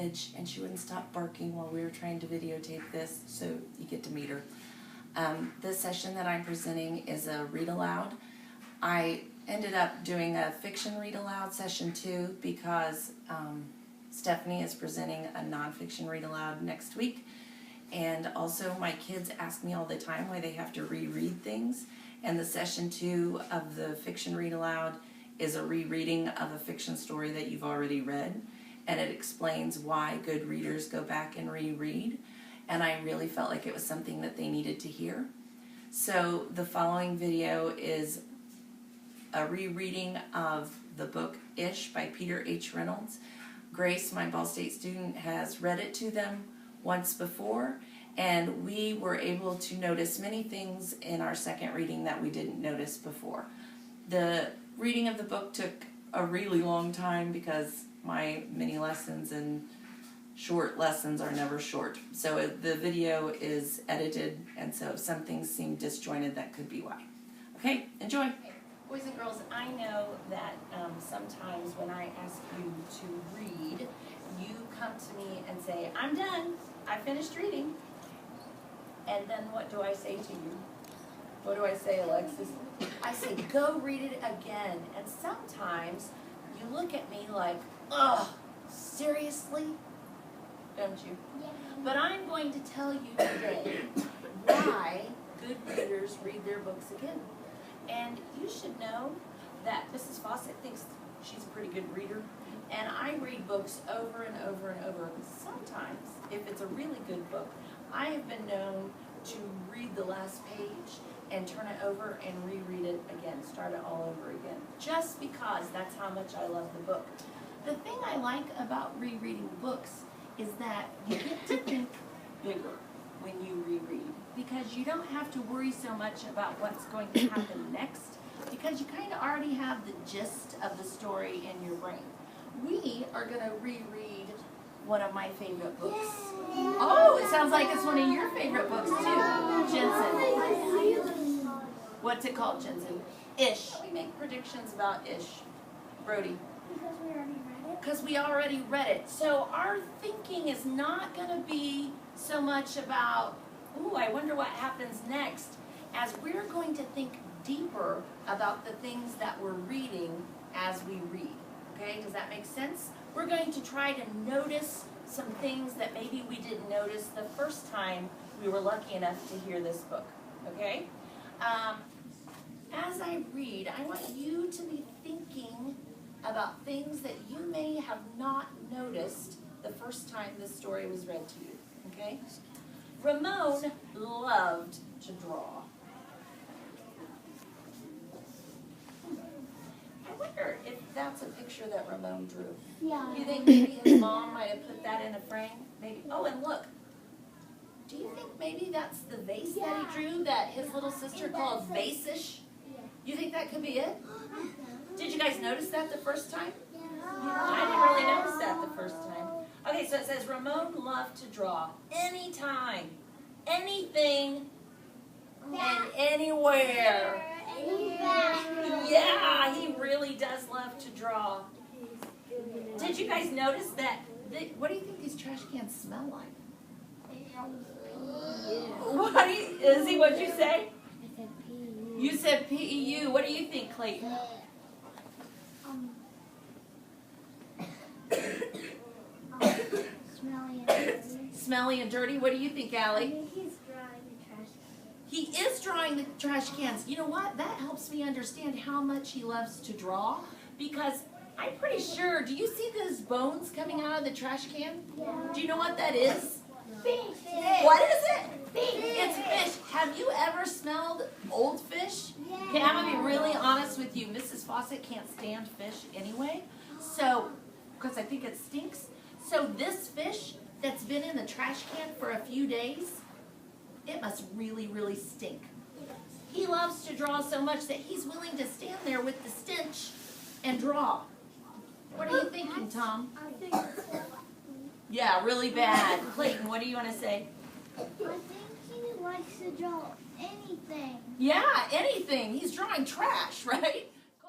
Midge, and she wouldn't stop barking while we were trying to videotape this, so you get to meet her. This session that I'm presenting is a read aloud. I ended up doing a fiction read aloud session 2 because Stephanie is presenting a nonfiction read aloud next week. And also my kids ask me all the time why they have to reread things. And the session 2 of the fiction read aloud is a rereading of a fiction story that you've already read. And it explains why good readers go back and reread. And I really felt like it was something that they needed to hear. So the following video is a rereading of the book Ish by Peter H. Reynolds. Grace, my Ball State student, has read it to them once before, and we were able to notice many things in our second reading that we didn't notice before. The reading of the book took a really long time because my mini lessons and short lessons are never short. So the video is edited, and so if some things seem disjointed, that could be why. Okay, enjoy. Boys and girls, I know that sometimes when I ask you to read, you come to me and say, I'm done, I finished reading. And then what do I say to you? What do I say, Alexis? I say, go read it again. And sometimes you look at me like, ugh, seriously? Don't you? Yeah. But I'm going to tell you today why good readers read their books again. And you should know that Mrs. Fawcett thinks she's a pretty good reader. And I read books over and over and over. Sometimes, if it's a really good book, I have been known to read the last page and turn it over and reread it again, start it all over again, just because that's how much I love the book. The thing I like about rereading books is that you get to think bigger when you reread, because you don't have to worry so much about what's going to happen next, because you kind of already have the gist of the story in your brain. We are going to reread one of my favorite books. Oh, it sounds like it's one of your favorite books too, Jensen. What's it called, Jensen? Ish. We make predictions about Ish. Brody. Because we already read it. Because we already read it. So our thinking is not going to be so much about, ooh, I wonder what happens next, as we're going to think deeper about the things that we're reading as we read. Okay, does that make sense? We're going to try to notice some things that maybe we didn't notice the first time we were lucky enough to hear this book. Okay? As I read, I want you to be thinking about things that you may have not noticed the first time this story was read to you. Okay? Ramon loved to draw. I wonder if that's a picture that Ramon drew. Yeah. Do you think maybe his mom might have put that in a frame? Maybe. Oh, and look. Do you think maybe that's the vase that he drew that his little sister called Vase-ish? You think that could be it? Did you guys notice that the first time? I didn't really notice that the first time. Okay, so it says Ramon loved to draw anytime, anything, and anywhere. Yeah, he really does love to draw. Did you guys notice that? What do you think these trash cans smell like? What is he? What'd you say? I said P-U. You said P-E-U. What do you think, Clayton? Smelly and dirty. Smelly and dirty. What do you think, I Allie? think he's drawing the trash can. He is drawing the trash cans. You know what? That helps me understand how much he loves to draw, because I'm pretty sure, do you see those bones coming out of the trash can? Yeah. Do you know what that is? Fish. What is it? It's fish. Have you ever smelled old fish? Yeah. Okay, I'm going to be really honest with you. Mrs. Fawcett can't stand fish anyway, so, because I think it stinks. So this fish that's been in the trash can for a few days, it must really, really stink. He loves to draw so much that he's willing to stand there with the stench and draw. What are you thinking, Tom? I think it's Yeah, really bad. Clayton, what do you want to say? I think he likes to draw anything. Yeah, anything. He's drawing trash, right?